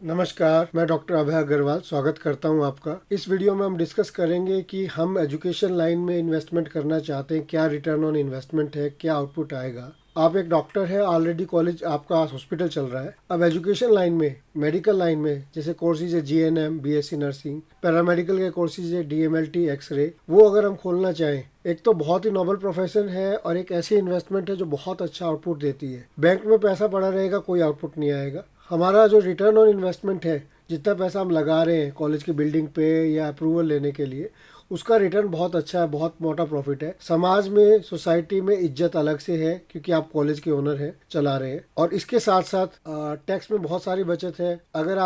नमस्कार, मैं डॉक्टर अभय अग्रवाल स्वागत करता हूं आपका। इस वीडियो में हम डिस्कस करेंगे कि हम एजुकेशन लाइन में इन्वेस्टमेंट करना चाहते हैं, क्या रिटर्न ऑन इन्वेस्टमेंट है, क्या आउटपुट आएगा। आप एक डॉक्टर हैं, ऑलरेडी कॉलेज आपका हॉस्पिटल चल रहा है। अब एजुकेशन लाइन में, मेडिकल लाइन में जैसे कोर्सेज है जीएनएम, बीएससी नर्सिंग, पैरामेडिकल के कोर्सेज है डीएमएलटी, एक्सरे, वो अगर हम खोलना चाहें, एक तो बहुत ही नोबल प्रोफेशन है और एक ऐसी इन्वेस्टमेंट है जो बहुत अच्छा आउटपुट देती है। बैंक में पैसा पड़ा रहेगा, कोई आउटपुट नहीं आएगा। हमारा जो रिटर्न ऑन इन्वेस्टमेंट है, जितना पैसा हम लगा रहे हैं कॉलेज की बिल्डिंग पे या अप्रूवल लेने के लिए, उसका रिटर्न बहुत अच्छा है, बहुत मोटा प्रॉफिट है। समाज में, सोसाइटी में इज्जत अलग से है क्योंकि आप कॉलेज के ओनर हैं, चला रहे हैं। और इसके साथ साथ टैक्स में बहुत सारी बचत है। अगर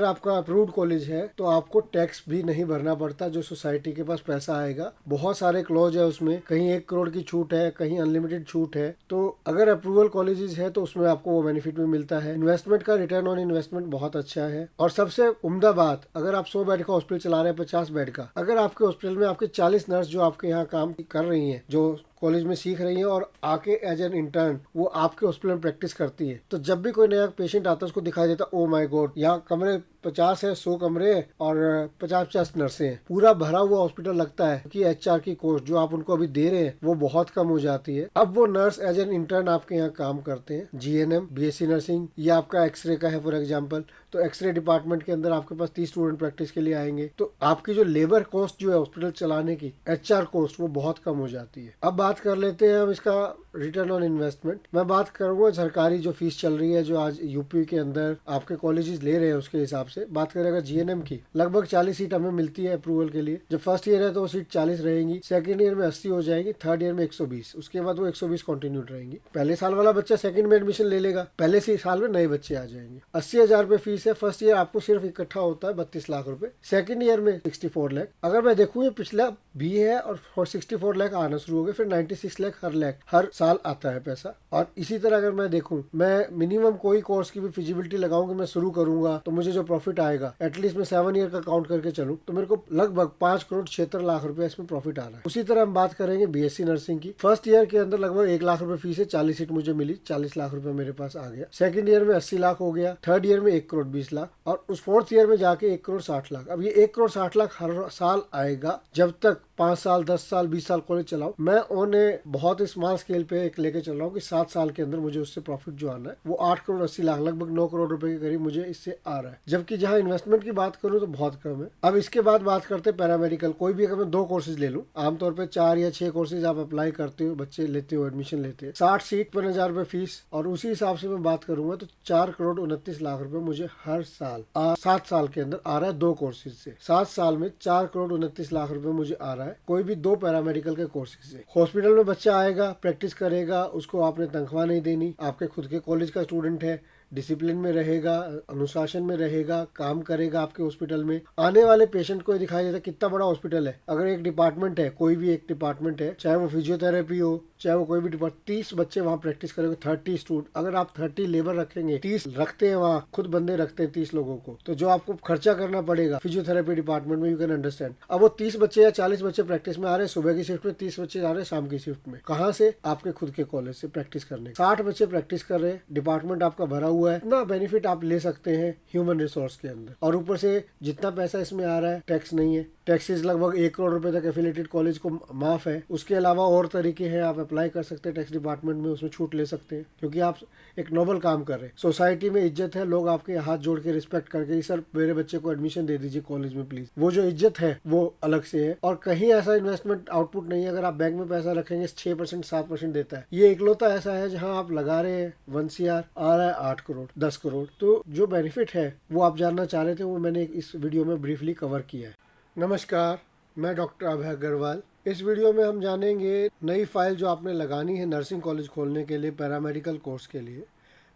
आपका अप्रूव्ड कॉलेज है तो आपको टैक्स भी नहीं भरना पड़ता। जो सोसाइटी के पास पैसा आएगा, बहुत सारे क्लॉज है उसमें, कहीं 1 करोड़ की छूट है, कहीं अनलिमिटेड छूट है। तो अगर अप्रूवल कॉलेजेस है तो उसमें आपको वो बेनिफिट भी मिलता है। इन्वेस्टमेंट का रिटर्न ऑन इन्वेस्टमेंट बहुत अच्छा है। और सबसे उम्दा बात, अगर आप 100 बेड का हॉस्पिटल चला रहे हैं, 50 बेड का, अगर आपके हॉस्पिटल में आपके 40 नर्स जो आपके यहाँ काम कर रही हैं, जो कॉलेज में सीख रही है और आके एज एन इंटर्न वो आपके हॉस्पिटल में प्रैक्टिस करती है, तो जब भी कोई नया पेशेंट आता है उसको दिखाई देता, ओ माय गॉड, यहाँ कमरे 50 है, 100 कमरे हैं और 50-50 नर्सें हैं, पूरा भरा हुआ हॉस्पिटल लगता है। कि एचआर की कोर्स जो आप उनको अभी दे रहे हैं वो बहुत कम हो जाती है। अब वो नर्स एज एन इंटर्न आपके यहाँ काम करते हैं। जीएनएम, बीएससी नर्सिंग, ये आपका एक्सरे का है फॉर एग्जाम्पल, तो एक्सरे डिपार्टमेंट के अंदर आपके पास 30 स्टूडेंट प्रैक्टिस के लिए आएंगे, तो आपकी जो लेबर कॉस्ट जो है हॉस्पिटल चलाने की, एचआर कॉस्ट, वो बहुत कम हो जाती है। अब बात कर लेते हैं हम इसका रिटर्न ऑन इन्वेस्टमेंट। मैं बात करूंगा सरकारी जो फीस चल रही है, जो आज यूपी के अंदर आपके कॉलेजेस ले रहे हैं, उसके हिसाब से बात करेगा। जीएनएम की लगभग 40 सीट हमें मिलती है अप्रूवल के लिए। जब फर्स्ट ईयर है तो वो सीट 40 रहेंगी, सेकंड ईयर में 80 हो जाएंगी, थर्ड ईयर में 120, उसके बाद वो 120 कंटिन्यू रहेंगी। पहले साल वाला बच्चा सेकंड में एडमिशन ले लेगा, पहले साल में नए बच्चे आ जाएंगे। 80,000 रुपए फीस है। फर्स्ट ईयर आपको सिर्फ इकट्ठा होता है 32 लाख रुपए, सेकंड ईयर में 64 लाख। अगर मैं देखूँ, ये पिछला भी है और 64 लाख आना शुरू हो गए, फिर 96 लाख हर साल आता है पैसा। और इसी तरह अगर मैं देखूं, मैं मिनिमम कोई कोर्स की भी फिजिबिलिटी लगाऊं कि मैं शुरू करूंगा तो मुझे जो प्रॉफिट आएगा, एटलीस्ट मैं 7 ईयर का काउंट करके चलूं, तो मेरे को लगभग 5 करोड़ 76 लाख रुपए इसमें प्रॉफिट आ रहा है। उसी तरह हम बात करेंगे बीएससी नर्सिंग की। फर्स्ट ईयर के अंदर लगभग 1 लाख रुपए फीस है, 40 सीट मुझे मिली, 40 लाख रुपए मेरे पास आ गया। सेकंड ईयर में 80 लाख हो गया, थर्ड ईयर में 1 करोड़ 20 लाख, और उस फोर्थ ईयर में जाके 1 करोड़ 60 लाख। अब ये 1 करोड़ 60 लाख हर साल आएगा जब तक 5 साल, 10 साल, 20 साल कॉलेज चलाओ। मैं उन्हें बहुत स्मॉल स्केल पे एक लेके चल रहा हूँ कि 7 साल के अंदर मुझे उससे प्रॉफिट जो आना है वो 8 करोड़ 80 लाख, लगभग 9 करोड़ रुपए के करीब मुझे इससे आ रहा है। जबकि जहाँ इन्वेस्टमेंट की बात करूँ तो बहुत कम है। अब इसके बाद बात करते हैं पैरामेडिकल। कोई भी अगर मैं 2 कोर्सेज ले लूँ, आमतौर पर 4 या 6 कोर्सेज आप अप्लाई करते हो, बच्चे लेते हो, एडमिशन लेते हैं, 60 सीट पर 1000 रुपए फीस, और उसी हिसाब से मैं बात करूंगा तो 4 करोड़ 29 लाख रुपए मुझे हर साल 7 साल के अंदर आ रहा है 2 कोर्सेज से। 7 साल में 4 करोड़ 29 लाख रुपए मुझे आ रहा है, कोई भी 2 पैरामेडिकल के कोर्सेज से। हॉस्पिटल में बच्चा आएगा, प्रैक्टिस करेगा, उसको आपने तनख्वाह नहीं देनी, आपके खुद के कॉलेज का स्टूडेंट है, डिसिप्लिन में रहेगा, अनुशासन में रहेगा, काम करेगा आपके हॉस्पिटल में। आने वाले पेशेंट को दिखाई देता कितना बड़ा हॉस्पिटल है। अगर एक डिपार्टमेंट है, कोई भी एक डिपार्टमेंट है, चाहे वो फिजियोथेरेपी हो, चाहे वो कोई भी डिपार्टमेंट, 30 बच्चे वहाँ प्रैक्टिस करेंगे, 30 स्टूडेंट। अगर आप 30 लेबर रखेंगे, 30 रखते हैं वहाँ, खुद बंदे रखते हैं 30 लोगों को, तो जो आपको खर्चा करना पड़ेगा फिजियोथेरेपी डिपार्टमेंट में, यू कैन अंडरस्टैंड। अब वो 30 बच्चे या 40 बच्चे प्रैक्टिस में आ रहे हैं सुबह की शिफ्ट में, 30 बच्चे आ रहे हैं शाम की शिफ्ट में। कहाँ से? आपके खुद के कॉलेज से प्रैक्टिस करने। 60 बच्चे प्रैक्टिस कर रहे हैं, डिपार्टमेंट आपका भरा हुआ है ना, बेनिफिट आप ले सकते हैं ह्यूमन रिसोर्स के अंदर। और ऊपर से जितना पैसा इसमें आ रहा है, टैक्स नहीं है। टैक्सेस लगभग 1 करोड़ रुपए तक एफिलिएटेड कॉलेज को माफ है। उसके अलावा और तरीके हैं, आप अप्लाई कर सकते हैं टैक्स डिपार्टमेंट में, उसमें छूट ले सकते हैं क्योंकि आप एक नोबल काम कर रहे हैं। सोसाइटी में इज्जत है, लोग आपके हाथ जोड़ के रिस्पेक्ट करके, सर मेरे बच्चे को एडमिशन दे दीजिए कॉलेज में प्लीज, वो जो इज्जत है वो अलग से है। और कहीं ऐसा इन्वेस्टमेंट आउटपुट नहीं है। अगर आप बैंक में पैसा रखेंगे 6% 7% देता है, ये इकलौता ऐसा है जहाँ आप लगा रहे हैं 1 CR, आ रहा है 8 करोड़ 10 करोड़। तो जो बेनिफिट है वो आप जानना चाह रहे थे, वो मैंने इस वीडियो में ब्रीफली कवर किया है। नमस्कार, मैं डॉक्टर अभय अग्रवाल। इस वीडियो में हम जानेंगे नई फाइल जो आपने लगानी है नर्सिंग कॉलेज खोलने के लिए, पैरामेडिकल कोर्स के लिए।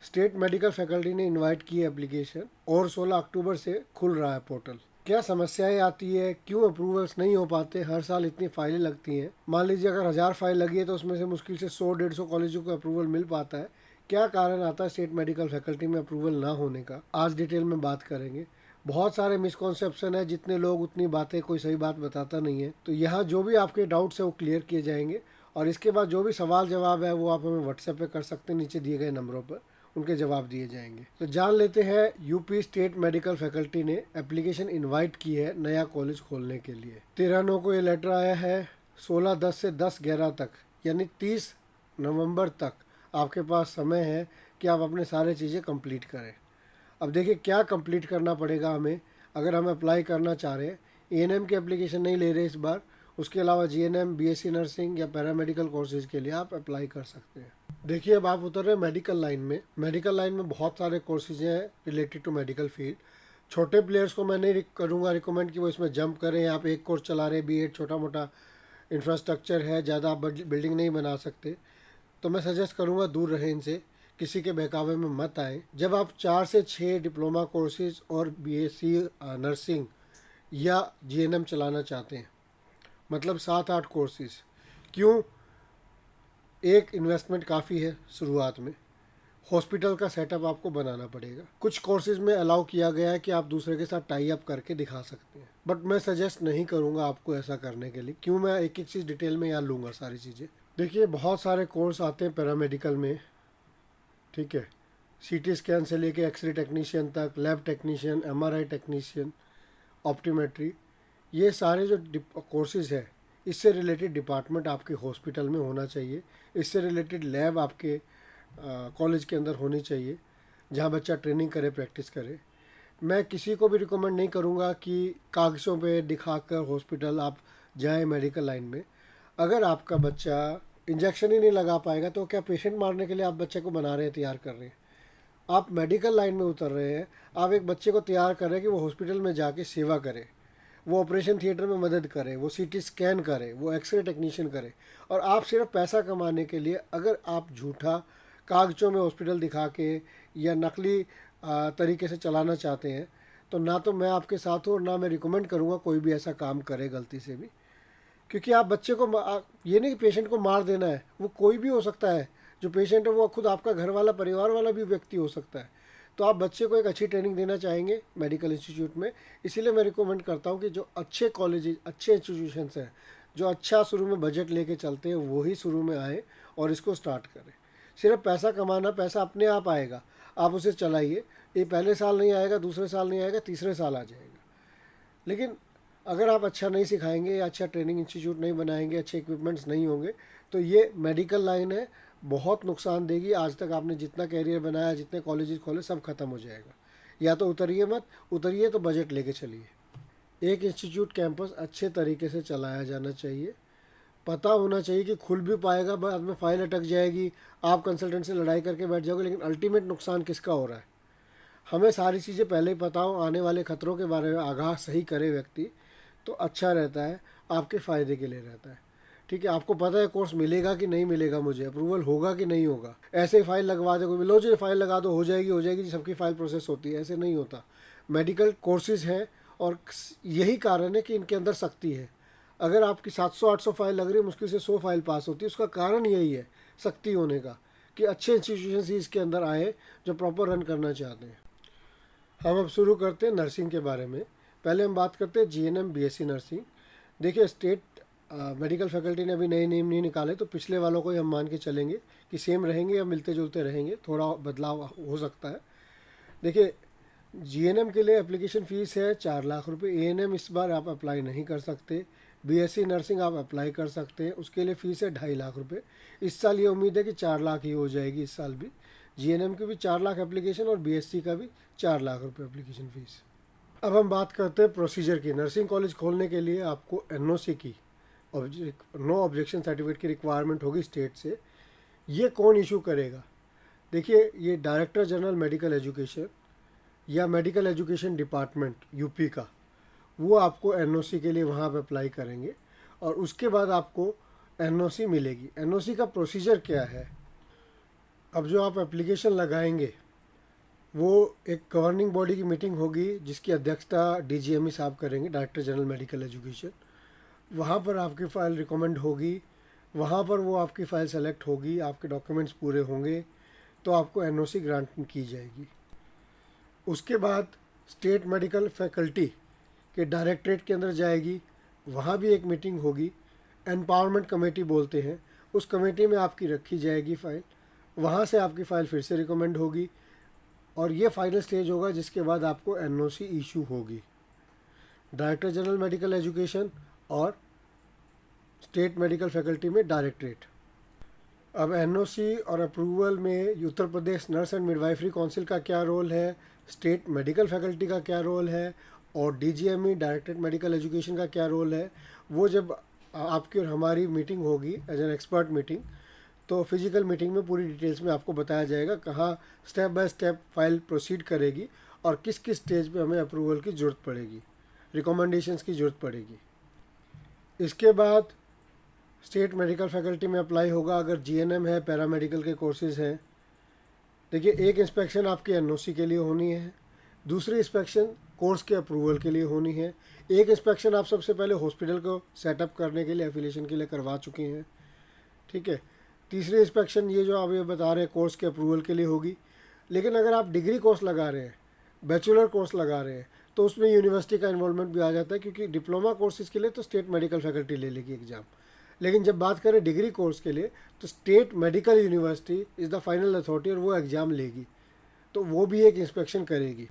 स्टेट मेडिकल फैकल्टी ने इनवाइट की है एप्लीकेशन और 16 अक्टूबर से खुल रहा है पोर्टल। क्या समस्याएं आती है, क्यों अप्रूवल्स नहीं हो पाते, हर साल इतनी फाइलें लगती हैं। मान लीजिए अगर 1000 फाइल लगी है तो उसमें से मुश्किल से 100-150 कॉलेजों को अप्रूवल मिल पाता है। क्या कारण आता है स्टेट मेडिकल फैकल्टी में अप्रूवल ना होने का, आज डिटेल में बात करेंगे। बहुत सारे मिसकॉन्सेप्शन है, जितने लोग उतनी बातें, कोई सही बात बताता नहीं है। तो यहाँ जो भी आपके डाउट्स है वो क्लियर किए जाएंगे और इसके बाद जो भी सवाल जवाब है वो आप हमें व्हाट्सएप पे कर सकते हैं नीचे दिए गए नंबरों पर। उनके जवाब दिए जाएंगे। तो जान लेते हैं, यूपी स्टेट मेडिकल फैकल्टी ने एप्लीकेशन इनवाइट की है नया कॉलेज खोलने के लिए। 13/9 को ये लेटर आया है। 16/10 से 10/11 तक यानी 30 नवंबर तक आपके पास समय है कि आप अपने सारे चीज़ें कंप्लीट करें। अब देखिए क्या कंप्लीट करना पड़ेगा हमें अगर हम अप्लाई करना चाह रहे हैं। एएनएम की एप्लीकेशन नहीं ले रहे इस बार, उसके अलावा जीएनएम, बीएससी नर्सिंग या पैरामेडिकल कोर्सेज के लिए आप अप्लाई कर सकते हैं। देखिए अब आप उतर रहे हैं मेडिकल लाइन में। मेडिकल लाइन में बहुत सारे कोर्सेज हैं रिलेटेड टू मेडिकल फील्ड। छोटे प्लेयर्स को मैं नहीं करूँगा रिकमेंड कि वो इसमें जंप करें। आप एक कोर्स चला रहे, बीएड छोटा मोटा इंफ्रास्ट्रक्चर है, ज़्यादा आप बिल्डिंग नहीं बना सकते, तो मैं सजेस्ट करूँगा दूर रहें इनसे, किसी के बहकावे में मत आए। जब आप 4 से 6 डिप्लोमा कोर्सेज और बीएससी नर्सिंग या जीएनएम चलाना चाहते हैं, मतलब 7-8 कोर्सेज, क्यों? एक इन्वेस्टमेंट काफ़ी है शुरुआत में। हॉस्पिटल का सेटअप आपको बनाना पड़ेगा। कुछ कोर्सेज में अलाउ किया गया है कि आप दूसरे के साथ टाई अप करके दिखा सकते हैं, बट मैं सजेस्ट नहीं करूँगा आपको ऐसा करने के लिए। क्यों? मैं एक एक चीज़ डिटेल में यहाँ लूँगा सारी चीज़ें। देखिए बहुत सारे कोर्स आते हैं पैरामेडिकल में, ठीक है, सीटी स्कैन से लेके एक्सरे टेक्नीशियन तक, लैब टेक्नीशियन, एमआरआई टेक्नीशियन, ऑप्टीमेट्री, ये सारे जो कोर्सेज है इससे रिलेटेड डिपार्टमेंट आपके हॉस्पिटल में होना चाहिए। इससे रिलेटेड लैब आपके कॉलेज के अंदर होनी चाहिए जहाँ बच्चा ट्रेनिंग करे, प्रैक्टिस करे। मैं किसी को भी रिकमेंड नहीं करूँगा कि कागज़ों पे दिखाकर हॉस्पिटल आप जाएं मेडिकल लाइन में। अगर आपका बच्चा इंजेक्शन ही नहीं लगा पाएगा तो क्या पेशेंट मारने के लिए आप बच्चे को बना रहे हैं, तैयार कर रहे हैं? आप मेडिकल लाइन में उतर रहे हैं, आप एक बच्चे को तैयार कर रहे हैं कि वो हॉस्पिटल में जाके सेवा करे, वो ऑपरेशन थिएटर में मदद करे, वो सीटी स्कैन करे, वो एक्सरे टेक्नीशियन करे। और आप सिर्फ पैसा कमाने के लिए अगर आप झूठा कागज़ों में हॉस्पिटल दिखा के या नकली तरीके से चलाना चाहते हैं, तो ना तो मैं आपके साथ हूँ और ना मैं रिकमेंड करूँगा कोई भी ऐसा काम करे गलती से भी। क्योंकि आप बच्चे को ये नहीं कि पेशेंट को मार देना है, वो कोई भी हो सकता है। जो पेशेंट है वो खुद आपका घर वाला, परिवार वाला भी व्यक्ति हो सकता है। तो आप बच्चे को एक अच्छी ट्रेनिंग देना चाहेंगे मेडिकल इंस्टीट्यूट में, इसीलिए मैं रिकमेंड करता हूँ कि जो अच्छे कॉलेज, अच्छे इंस्टीट्यूशंस हैं, जो अच्छा शुरू में बजट लेके चलते हैं, वही शुरू में आए और इसको स्टार्ट करें। सिर्फ पैसा कमाना, पैसा अपने आप आएगा, आप उसे चलाइए। ये पहले साल नहीं आएगा, दूसरे साल नहीं आएगा, तीसरे साल आ जाएगा। लेकिन अगर आप अच्छा नहीं सिखाएंगे या अच्छा ट्रेनिंग इंस्टीट्यूट नहीं बनाएंगे, अच्छे इक्विपमेंट्स नहीं होंगे, तो ये मेडिकल लाइन है, बहुत नुकसान देगी। आज तक आपने जितना कैरियर बनाया, जितने कॉलेजेस खोले, सब खत्म हो जाएगा। या तो उतरिए मत, उतरिए तो बजट लेके चलिए। एक इंस्टीट्यूट कैंपस अच्छे तरीके से चलाया जाना चाहिए, पता होना चाहिए कि खुल भी पाएगा, बाद में फाइल अटक जाएगी, आप कंसल्टेंट से लड़ाई करके बैठ जाओगे, लेकिन अल्टीमेट नुकसान किसका हो रहा है? हमें सारी चीज़ें पहले ही पता हो, आने वाले खतरों के बारे में आगाह सही करे व्यक्ति, तो अच्छा रहता है, आपके फ़ायदे के लिए रहता है। ठीक है, आपको पता है कोर्स मिलेगा कि नहीं मिलेगा, मुझे अप्रूवल होगा कि नहीं होगा। ऐसे ही फाइल लगवा दे कोई, लो जी फाइल लगा दो, हो जाएगी हो जाएगी, सबकी फ़ाइल प्रोसेस होती है, ऐसे नहीं होता। मेडिकल कोर्सेज़ हैं और यही कारण है कि इनके अंदर सख्ती है। अगर आपकी 700-800 फाइल लग रही है, मुश्किल से 100 फाइल पास होती है, उसका कारण यही है सख्ती होने का, कि अच्छे इंस्टीट्यूशन ही इसके अंदर आए जो प्रॉपर रन करना चाहते हैं। हम अब शुरू करते हैं नर्सिंग के बारे में। पहले हम बात करते हैं जीएनएम, बीएससी नर्सिंग। देखिए स्टेट मेडिकल फैकल्टी ने अभी नए नियम नहीं निकाले, तो पिछले वालों को ही हम मान के चलेंगे कि सेम रहेंगे या मिलते जुलते रहेंगे, थोड़ा बदलाव हो सकता है। देखिए जीएनएम के लिए एप्लीकेशन फ़ीस है 4 लाख रुपए। एएनएम इस बार आप अप्लाई नहीं कर सकते। बीएससी नर्सिंग आप अप्लाई कर सकते हैं, उसके लिए फ़ीस है 2.5 लाख रुपए। इस साल ये उम्मीद है कि 4 लाख ही हो जाएगी इस साल भी। जीएनएम की भी 4 लाख एप्लीकेशन और बीएससी का भी 4 लाख रुपए एप्लीकेशन फ़ीस। अब हम बात करते हैं प्रोसीजर की। नर्सिंग कॉलेज खोलने के लिए आपको एनओसी की, नो ऑब्जेक्शन सर्टिफिकेट की रिक्वायरमेंट होगी स्टेट से। ये कौन इशू करेगा? देखिए ये डायरेक्टर जनरल मेडिकल एजुकेशन या मेडिकल एजुकेशन डिपार्टमेंट यूपी का, वो आपको एनओसी के लिए वहाँ पर अप्लाई करेंगे और उसके बाद आपको एनओसी मिलेगी। एनओसी का प्रोसीजर क्या है? अब जो आप एप्लीकेशन लगाएंगे वो एक गवर्निंग बॉडी की मीटिंग होगी जिसकी अध्यक्षता डीजीएमई साहब करेंगे, डायरेक्टर जनरल मेडिकल एजुकेशन। वहाँ पर आपकी फ़ाइल रिकमेंड होगी, वहाँ पर वो आपकी फ़ाइल सेलेक्ट होगी, आपके डॉक्यूमेंट्स पूरे होंगे तो आपको एनओसी ग्रांट की जाएगी। उसके बाद स्टेट मेडिकल फैकल्टी के डायरेक्टरेट के अंदर जाएगी, वहाँ भी एक मीटिंग होगी, एम्पावरमेंट कमेटी बोलते हैं, उस कमेटी में आपकी रखी जाएगी फ़ाइल। वहाँ से आपकी फ़ाइल फिर से रिकमेंड होगी और ये फाइनल स्टेज होगा जिसके बाद आपको एनओसी इशू होगी। डायरेक्टर जनरल मेडिकल एजुकेशन और स्टेट मेडिकल फैकल्टी में डायरेक्टरेट। अब एनओसी और अप्रूवल में Uttar Pradesh nurse and midwifery council का क्या रोल है, स्टेट मेडिकल फैकल्टी का क्या रोल है और डीजीएमई डायरेक्टरेट मेडिकल एजुकेशन का क्या रोल है, वो जब आपकी और हमारी मीटिंग होगी एज एन एक्सपर्ट मीटिंग, तो फिजिकल मीटिंग में पूरी डिटेल्स में आपको बताया जाएगा कहाँ step by step file proceed करेगी और किस किस स्टेज पे हमें अप्रूवल की ज़रूरत पड़ेगी, रिकमेंडेशंस की ज़रूरत पड़ेगी। इसके बाद स्टेट मेडिकल फैकल्टी में अप्लाई होगा अगर जीएनएम है, पैरामेडिकल के कोर्सेज़ हैं। देखिए, एक इंस्पेक्शन आपकी एनओसी के लिए होनी है, दूसरी इंस्पेक्शन कोर्स के अप्रूवल के लिए होनी है, एक इंस्पेक्शन आप सबसे पहले हॉस्पिटल को सेटअप करने के लिए, एफिलिएशन के लिए करवा चुके हैं, ठीक है। तीसरी इंस्पेक्शन ये जो आप ये बता रहे हैं कोर्स के अप्रूवल के लिए होगी। लेकिन अगर आप डिग्री कोर्स लगा रहे हैं, बैचलर कोर्स लगा रहे हैं, तो उसमें यूनिवर्सिटी का इन्वॉल्वमेंट भी आ जाता है, क्योंकि डिप्लोमा कोर्सेज के लिए तो स्टेट मेडिकल फैकल्टी ले लेगी एग्ज़ाम। लेकिन जब बात करें डिग्री कोर्स के लिए तो state medical university is the final authority और वो एग्ज़ाम लेगी, तो वो भी एक इंस्पेक्शन करेगी।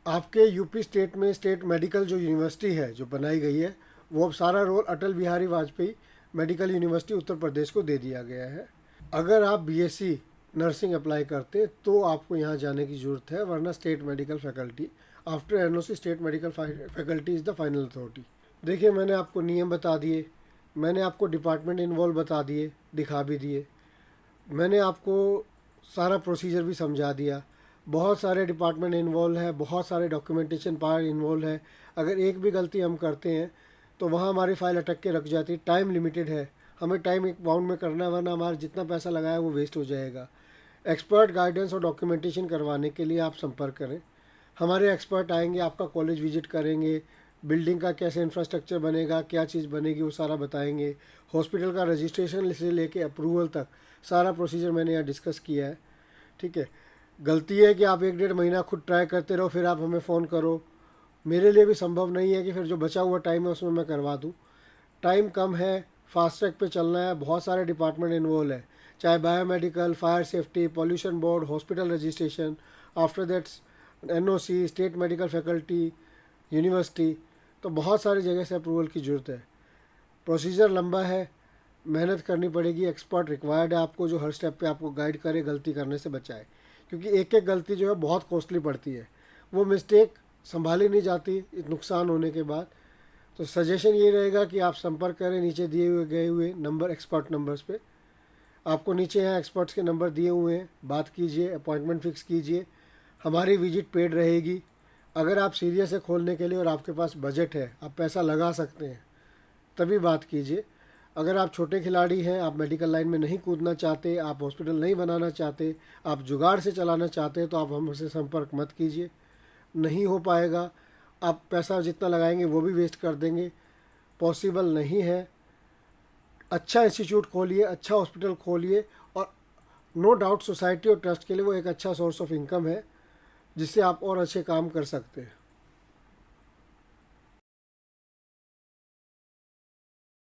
आपके यूपी स्टेट में स्टेट मेडिकल जो यूनिवर्सिटी है जो बनाई गई है, वो अब सारा role Atal Bihari Vajpayee medical university Uttar Pradesh को दे दिया गया है। अगर आप बीएससी नर्सिंग अप्लाई करते तो आपको यहाँ जाने की ज़रूरत है, वरना state medical faculty after NOC state medical faculty is the final authority. देखिए, मैंने आपको नियम बता दिए, मैंने आपको डिपार्टमेंट इन्वॉल्व बता दिए, दिखा भी दिए, मैंने आपको सारा प्रोसीजर भी समझा दिया। बहुत सारे डिपार्टमेंट इन्वॉल्व है, बहुत सारे डॉक्यूमेंटेशन पार्ट इन्वॉल्व है। अगर एक भी गलती हम करते हैं तो वहाँ हमारी फ़ाइल अटक के रख जाती है। टाइम लिमिटेड है, हमें टाइम एक बाउंड में करना है, वरना हमारा जितना पैसा लगाया वो वेस्ट हो जाएगा। एक्सपर्ट गाइडेंस और डॉक्यूमेंटेशन करवाने के लिए आप संपर्क करें, हमारे एक्सपर्ट आएंगे, आपका कॉलेज विजिट करेंगे, बिल्डिंग का कैसे इंफ्रास्ट्रक्चर बनेगा, क्या चीज़ बनेगी, वो सारा बताएंगे। हॉस्पिटल का रजिस्ट्रेशन से लेके अप्रूवल तक सारा प्रोसीजर मैंने यहाँ डिस्कस किया है, ठीक है। गलती है कि आप 1-1.5 महीना खुद ट्राई करते रहो, फिर आप हमें फ़ोन करो। मेरे लिए भी संभव नहीं है कि फिर जो बचा हुआ टाइम है उसमें मैं करवा दूँ। टाइम कम है, फास्ट ट्रैक पे चलना है, बहुत सारे डिपार्टमेंट इन्वॉल्व है, चाहे biomedical, fire safety, pollution board, hospital registration, after that NOC, state medical faculty, university, तो बहुत सारी जगह से अप्रूवल की ज़रूरत है। प्रोसीजर लंबा है, मेहनत करनी पड़ेगी, एक्सपर्ट रिक्वायर्ड है आपको जो हर स्टेप पे आपको गाइड करे, गलती करने से बचाए, क्योंकि एक एक गलती जो है बहुत कॉस्टली पड़ती है, वो मिस्टेक संभाली नहीं जाती नुकसान होने के बाद। तो सजेशन ये रहेगा कि आप संपर्क करें नीचे दिए हुए गए हुए नंबर, एक्सपर्ट नंबर्स पे। आपको नीचे यहाँ एक्सपर्ट्स के नंबर दिए हुए हैं, बात कीजिए, अपॉइंटमेंट फ़िक्स कीजिए। हमारी विजिट पेड रहेगी। अगर आप सीरियस है खोलने के लिए और आपके पास बजट है, आप पैसा लगा सकते हैं, तभी बात कीजिए। अगर आप छोटे खिलाड़ी हैं, आप मेडिकल लाइन में नहीं कूदना चाहते, आप हॉस्पिटल नहीं बनाना चाहते, आप जुगाड़ से चलाना चाहते हैं, तो आप हमसे संपर्क मत कीजिए, नहीं हो पाएगा। आप पैसा जितना लगाएंगे वो भी वेस्ट कर देंगे, पॉसिबल नहीं है। अच्छा इंस्टीट्यूट खोलिए, अच्छा हॉस्पिटल खोलिए, और नो डाउट सोसाइटी और ट्रस्ट के लिए वो एक अच्छा सोर्स ऑफ इनकम है जिससे आप और अच्छे काम कर सकते हैं।